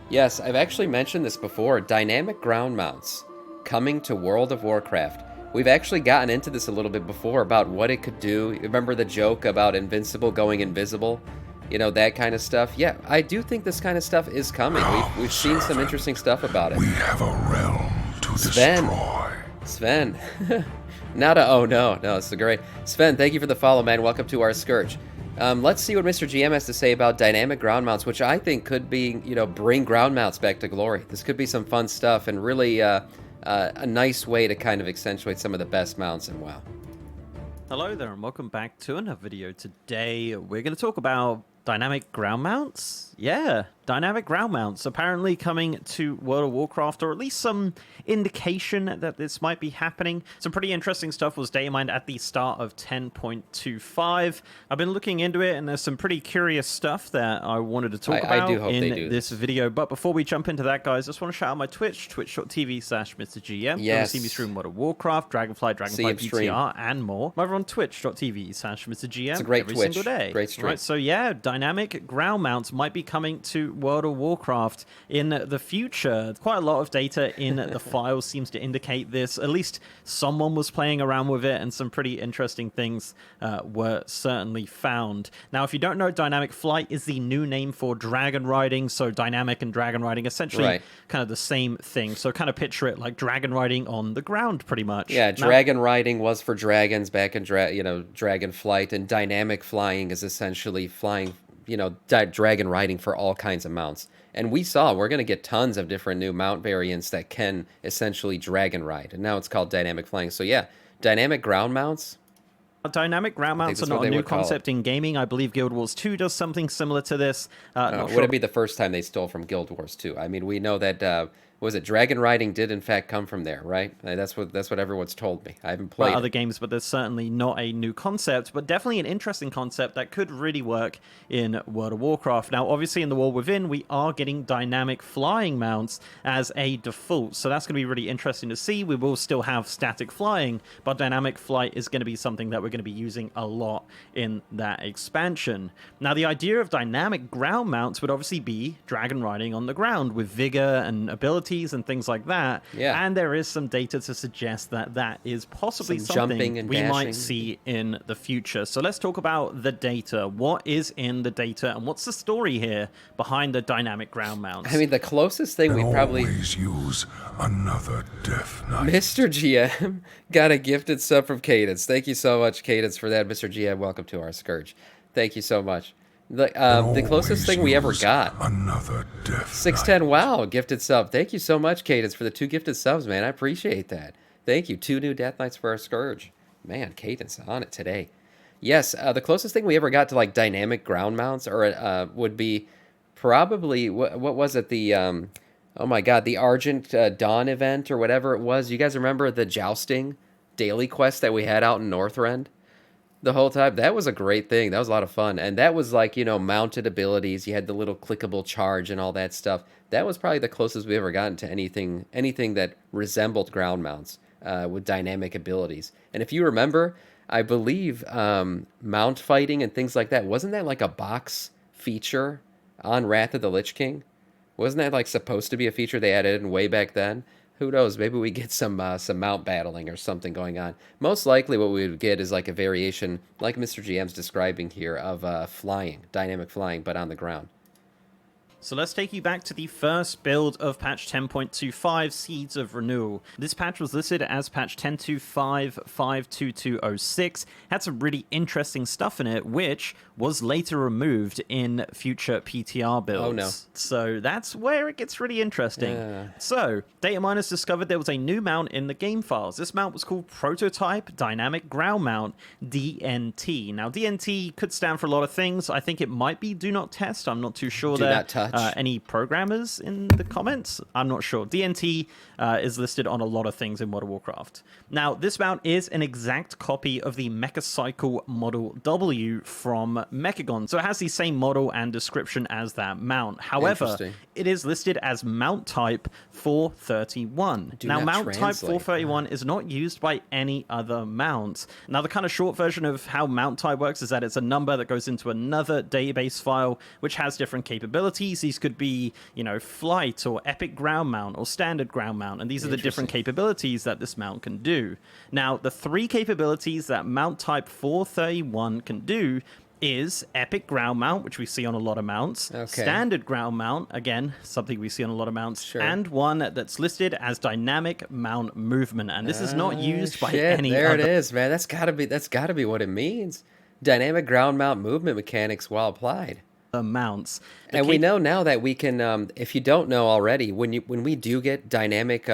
Yes, I've actually mentioned this before. Dynamic ground mounts coming to World of Warcraft. We've actually gotten into this a little bit before about what it could do. Remember the joke about Invincible going invisible? You know, that kind of stuff. Yeah, I do think this kind of stuff is coming. We've seen some interesting stuff about it. We have a realm to Sven. destroy. Sven. Not a, oh no, it's a great. Sven, thank you for the follow, man. Welcome to our Scourge. Let's see what Mr. GM has to say about dynamic ground mounts, which I think could be, bring ground mounts back to glory. This could be some fun stuff and really a nice way to kind of accentuate some of the best mounts in WoW. Hello there and welcome back to another video. Today we're going to talk about dynamic ground mounts. Yeah, dynamic ground mounts apparently coming to World of Warcraft, or at least some indication that this might be happening. Some pretty interesting stuff was data mined at the start of 10.25. I've been looking into it, and there's some pretty curious stuff that I wanted to talk about in this video. But before we jump into that, guys, I just want to shout out my Twitch, twitch.tv/MrGM. Yes. You can see me stream World of Warcraft, Dragonfly PTR, and more. I'm over on twitch.tv/MrGM. It's a great every Twitch. single day. Great stream. Right, so yeah, dynamic ground mounts might be coming to World of Warcraft in the future. Quite a lot of data in the files seems to indicate this. At least someone was playing around with it, and some pretty interesting things were certainly found. Now, if you don't know, dynamic flight is the new name for dragon riding. So dynamic and dragon riding, essentially kind of the same thing. So kind of picture it like dragon riding on the ground, pretty much. Yeah, dragon riding was for dragons back in dragon flight, and dynamic flying is essentially flying, dragon riding for all kinds of mounts. And we're going to get tons of different new mount variants that can essentially dragon ride. And now it's called dynamic flying. So yeah, dynamic ground mounts. Dynamic ground mounts are not a new concept in gaming. I believe Guild Wars 2 does something similar to this. Would it be the first time they stole from Guild Wars 2? I mean, we know that dragon riding did in fact come from there, right? That's what everyone's told me. I haven't played other games, but there's certainly not a new concept, but definitely an interesting concept that could really work in World of Warcraft. Now, obviously in the War Within, we are getting dynamic flying mounts as a default, so that's going to be really interesting to see. We will still have static flying, but dynamic flight is going to be something that we're going to be using a lot in that expansion. Now, the idea of dynamic ground mounts would obviously be dragon riding on the ground with vigor and abilities and things like that. Yeah. And there is some data to suggest that that is possibly something we might see in the future. So let's talk about the data. What is in the data, and what's the story here behind the dynamic ground mounts? I mean, the closest thing we probably use another death knight. Mr. GM got a gifted sub from Cadence. Thank you so much, Cadence, for that. Mr. GM, welcome to our Scourge. Thank you so much. The closest thing we ever got. Another death 610, wow, gifted sub. Thank you so much, Cadence, for the 2 gifted subs, man. I appreciate that. Thank you. 2 new Death Knights for our Scourge. Man, Cadence on it today. Yes, the closest thing we ever got to like dynamic ground mounts would be probably, what was it? The, oh my god, the Argent Dawn event or whatever it was. You guys remember the jousting daily quest that we had out in Northrend? The whole time? That was a great thing. That was a lot of fun. And that was like, mounted abilities. You had the little clickable charge and all that stuff. That was probably the closest we ever gotten to anything that resembled ground mounts with dynamic abilities. And if you remember, I believe mount fighting and things like that, wasn't that like a box feature on Wrath of the Lich King? Wasn't that like supposed to be a feature they added in way back then? Who knows? Maybe we get some mount battling or something going on. Most likely what we would get is like a variation, like Mr. GM's describing here, of flying, dynamic flying, but on the ground. So let's take you back to the first build of patch 10.25, Seeds of Renewal. This patch was listed as patch 10.25.52206. Had some really interesting stuff in it, which was later removed in future PTR builds. Oh no. So that's where it gets really interesting. So, data miners discovered there was a new mount in the game files. This mount was called Prototype Dynamic Ground Mount, DNT. Now, DNT could stand for a lot of things. I think it might be Do Not Test. I'm not too sure there. Do not touch. Any programmers in the comments? I'm not sure. DNT is listed on a lot of things in World of Warcraft. Now, this mount is an exact copy of the Mechacycle Model W from Mechagon. So it has the same model and description as that mount. However, it is listed as Mount Type 431. Now, Mount Type 431 is not used by any other mount. Now, the kind of short version of how Mount Type works is that it's a number that goes into another database file, which has different capabilities. species could be, flight or epic ground mount or standard ground mount. And these are the different capabilities that this mount can do. Now, the 3 capabilities that mount type 431 can do is epic ground mount, which we see on a lot of mounts, standard ground mount, again, something we see on a a lot of mounts, and one that's listed as dynamic mount movement. And this is not used by any there other... it is, man. That's gotta be what it means. Dynamic ground mount movement mechanics while applied. Mounts. And we know now that we can, if you don't know already, when we do get dynamic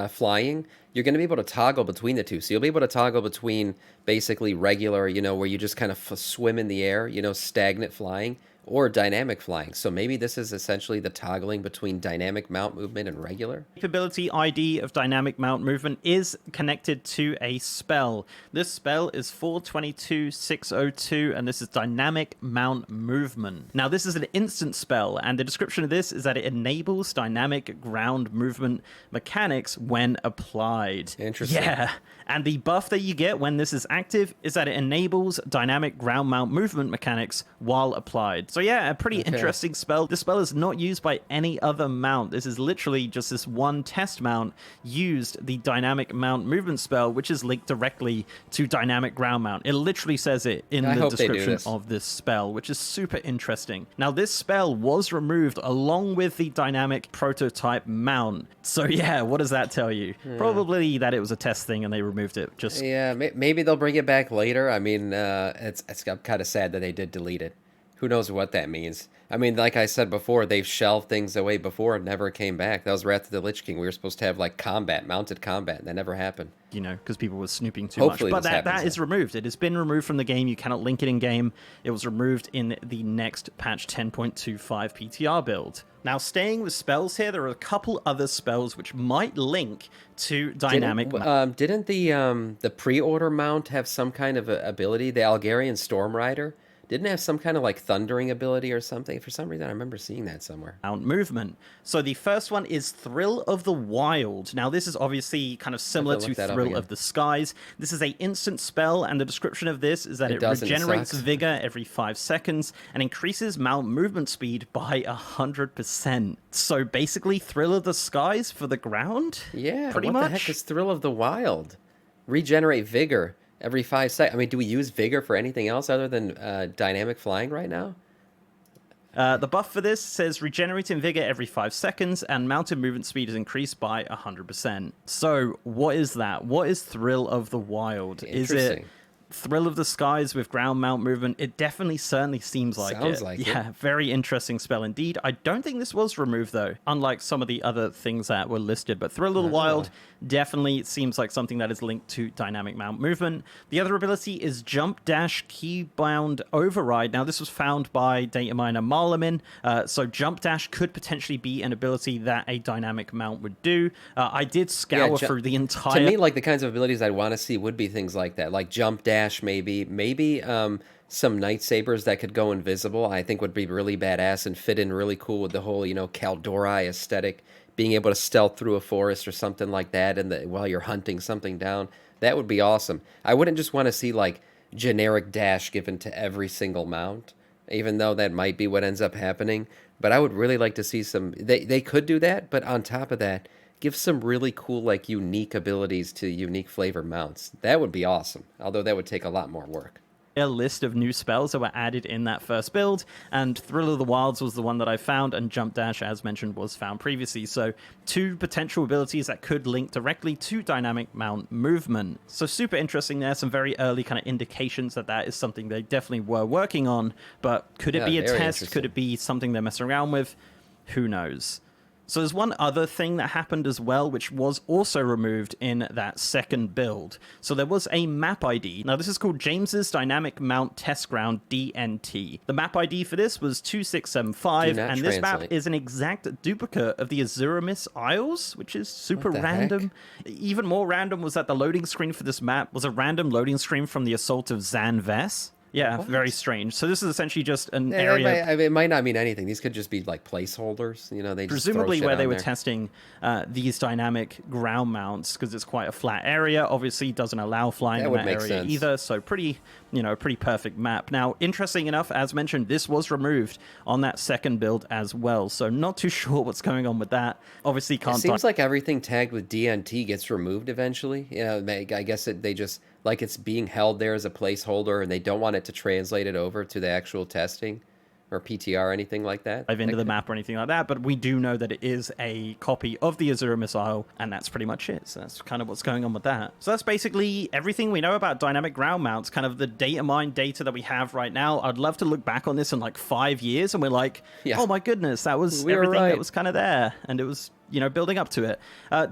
flying, you're going to be able to toggle between the two. So you'll be able to toggle between basically regular, where you just kind of swim in the air, stagnant flying, or dynamic flying. So maybe this is essentially the toggling between dynamic mount movement and regular. Capability ID of dynamic mount movement is connected to a spell. This spell is 422602, and this is dynamic mount movement. Now, this is an instant spell, and the description of this is that it enables dynamic ground movement mechanics when applied. Interesting. Yeah. And the buff that you get when this is active is that it enables dynamic ground mount movement mechanics while applied. So yeah, a pretty interesting spell. This spell is not used by any other mount. This is literally just this one test mount used the dynamic mount movement spell, which is linked directly to dynamic ground mount. It literally says it in the description of this spell, which is super interesting. Now, this spell was removed along with the dynamic prototype mount. So yeah, what does that tell you? Probably that it was a test thing and they removed it. Yeah, maybe they'll bring it back later. I mean, I'm kind of sad that they did delete it. Who knows what that means? I mean, like I said before, they've shelved things away before and never came back. That was Wrath of the Lich King. We were supposed to have like mounted combat, and that never happened. Because people were snooping too Hopefully much. But that is removed. It has been removed from the game. You cannot link it in game. It was removed in the next patch 10.25 PTR build. Now, staying with spells here, there are a couple other spells which might link to dynamic. Didn't the pre-order mount have some kind of ability? The Algarian Storm Rider didn't it have some kind of like thundering ability or something. For some reason, I remember seeing that somewhere. Mount movement. So the first one is Thrill of the Wild. Now, this is obviously kind of similar to Thrill of the Skies. This is a instant spell, and the description of this is that it regenerates vigor every 5 seconds and increases mount movement speed by 100%. So basically, Thrill of the Skies for the ground? Yeah, pretty much. What the heck is Thrill of the Wild? Regenerate vigor every 5 seconds. I mean, do we use vigor for anything else other than dynamic flying right now? The buff for this says regenerating vigor every 5 seconds and mounted movement speed is increased by 100%. So what is that? What is Thrill of the Wild? Is it Thrill of the Skies with ground mount movement? It definitely certainly seems like Sounds like it. Yeah, very interesting spell indeed. I don't think this was removed though, unlike some of the other things that were listed. But Thrill of the Wild definitely seems like something that is linked to dynamic mount movement. The other ability is Jump Dash Keybound Override. Now, this was found by data miner Marlamin. So Jump Dash could potentially be an ability that a dynamic mount would do. I did scour through the entire... To me, like the kinds of abilities I'd want to see would be things like that, like Jump Dash, maybe some lightsabers that could go invisible. I think would be really badass and fit in really cool with the whole Kaldori aesthetic. Being able to stealth through a forest or something like that, and while you're hunting something down, that would be awesome. I wouldn't just want to see like generic dash given to every single mount, even though that might be what ends up happening. But I would really like to see some. They could do that, but on top of that, give some really cool, like, unique abilities to unique flavor mounts. That would be awesome, although that would take a lot more work. A list of new spells that were added in that first build, and Thrill of the Wilds was the one that I found, and Jump Dash, as mentioned, was found previously. So 2 potential abilities that could link directly to dynamic mount movement. So super interesting there. Some very early kind of indications that that is something they definitely were working on, but could it be a test? Could it be something they're messing around with? Who knows? So there's one other thing that happened as well, which was also removed in that second build. So there was a map ID. Now, this is called James's Dynamic Mount Test Ground, DNT. The map ID for this was 2675, and this map is an exact duplicate of the Azuramis Isles, which is super random. Even more random was that the loading screen for this map was a random loading screen from the Assault of Zan Ves. Yeah, What? very strange. So this is essentially just an Yeah, area, it might not mean anything. These could just be like placeholders. You know, they just throw presumably shit where they on were there. testing these dynamic ground mounts, because it's quite a flat area. Obviously, doesn't allow flying That in would that make area sense. either. So pretty, pretty perfect map. Now, interesting enough, as mentioned, this was removed on that second build as well. So not too sure what's going on with that. Obviously, It can't. seems like everything tagged with DNT gets removed eventually. You know, I guess they just like it's being held there as a placeholder, and they don't want it to translate it over to the actual testing or PTR or anything like that. Dive into That the map or anything like that, but we do know that it is a copy of the Azura missile, and that's pretty much it. So that's kind of what's going on with that. So that's basically everything we know about dynamic ground mounts, kind of the data mine data that we have right now. I'd love to look back on this in like 5 years, and we're like, Yeah. oh my goodness, that was We were everything right. that was kind of there, and it was, building up to it.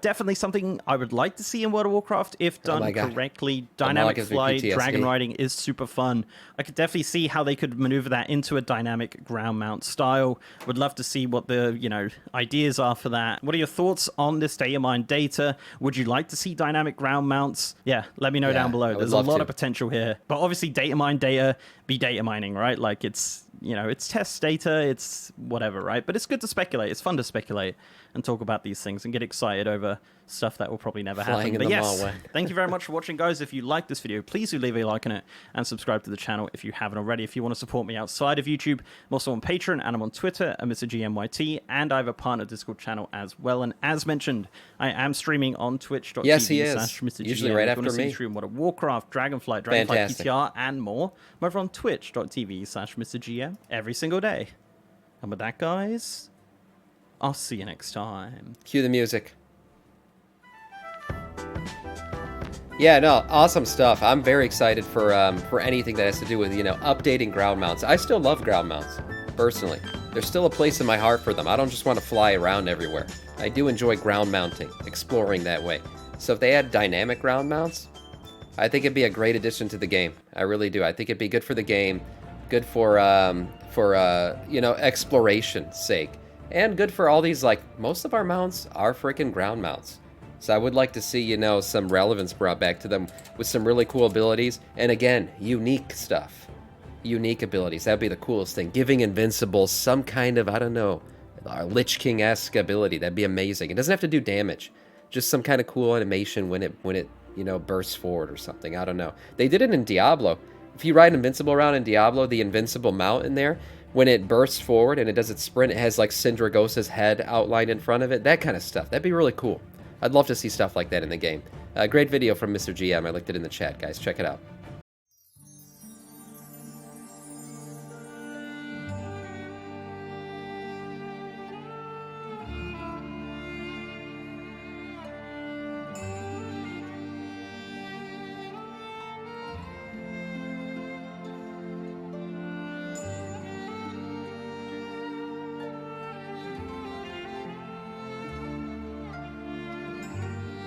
Definitely something I would like to see in World of Warcraft if Oh my done God. correctly. The Dynamic mod gives me flight, PTSD. dragon riding is super fun. I could definitely see how they could maneuver that into a dynamic ground mount style. Would love to see what the, ideas are for that. What are your thoughts on this data mine data? Would you like to see dynamic ground mounts? Yeah, let me know Yeah, down I below. would There's a love lot to. of potential here. But obviously data mine data be data mining, right? Like it's test data, it's whatever, right? But it's good to speculate. It's fun to speculate and talk about these things and get excited over stuff that will probably never Flying happen. in But the yes, Malway. thank you very much for watching, guys. If you like this video, please do leave a like on it and subscribe to the channel if you haven't already. If you want to support me outside of YouTube, I'm also on Patreon and I'm on Twitter at MrGMYT, and I have a partner Discord channel as well. And as mentioned, I am streaming on twitch.tv Yes, he is. /MrGM. Usually right If you want after to see me. stream World of Warcraft, Dragonflight, Fantastic. PTR, and more, I'm over on twitch.tv /MrGM every single day. And with that, guys, I'll see you next time. Cue the music. Yeah, no, awesome stuff. I'm very excited for anything that has to do with, updating ground mounts. I still love ground mounts, personally. There's still a place in my heart for them. I don't just want to fly around everywhere. I do enjoy ground mounting, exploring that way. So if they had dynamic ground mounts, I think it'd be a great addition to the game. I really do. I think it'd be good for the game, good for exploration's sake, and good for all these, like, most of our mounts are freaking ground mounts. So I would like to see, some relevance brought back to them with some really cool abilities. And again, unique stuff. Unique abilities. That'd be the coolest thing. Giving Invincibles some kind of, I don't know, Lich King-esque ability. That'd be amazing. It doesn't have to do damage. Just some kind of cool animation when it bursts forward or something. I don't know. They did it in Diablo. If you ride Invincible around in Diablo, the Invincible mount in there, when it bursts forward and it does its sprint, it has like Syndragosa's head outlined in front of it. That kind of stuff. That'd be really cool. I'd love to see stuff like that in the game. Great video from Mr. GM. I linked it in the chat, guys. Check it out.